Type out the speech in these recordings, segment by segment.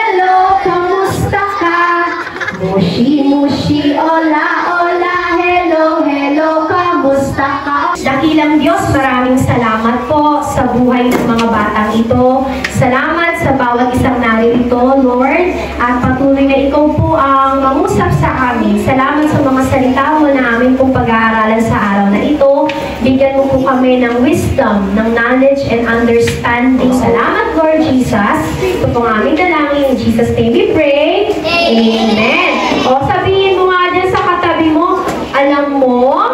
hello, kamusta ka? Mushi, mushi, hola, hola, hello, hello, kamusta ka? Dakilang Diyos, maraming salamat po sa buhay ng mga batang ito. Salamat sa bawat isang naririto, Lord. At patuloy na ikaw po ang mangusap sa amin. Salamat sa mga salita mo na amin pong pag-aaralan sa araw na ito. Bigyan mo po kami ng wisdom, ng knowledge and understanding. Salamat, Lord Jesus. Ito pong aming dalangin. In Jesus' name we pray. Amen. O sabihin mo nga dyan sa katabi mo, alam mo,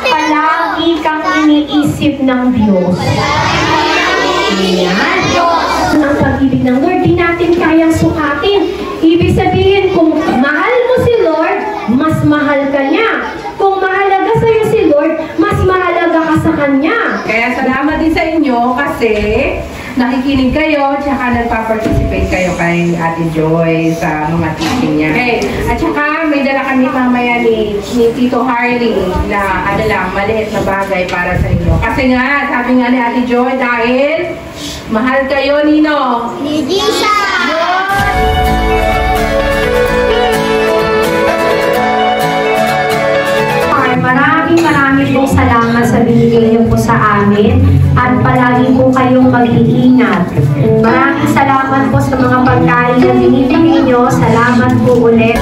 palagi kang iniisip ng Diyos. Ayan. Ang pag-ibig ng Lord, di natin kayang sukatin. Ibig sabihin, kung mahal mo si Lord, mas mahal ka niya. Kung mahalaga sa'yo si Lord, mas mahalaga ka sa Kanya. Kaya salamat din sa inyo kasi nakikinig kayo tsaka nagpa-participate kayo kay Ate Joy sa mga teaching niya. Okay. At saka may dala kami mamaya ni Tito Harley na maliit na bagay para sa inyo. Kasi nga, sabi nga ni Ate Joy, dahil mahal kayo, Nino. Ni Jesus! Maraming pong salamat sa binigay niyo po sa amin at palagi po kayong mag-iingat. Maraming salamat po sa mga pagkain na binibigay niyo. Salamat po ulit.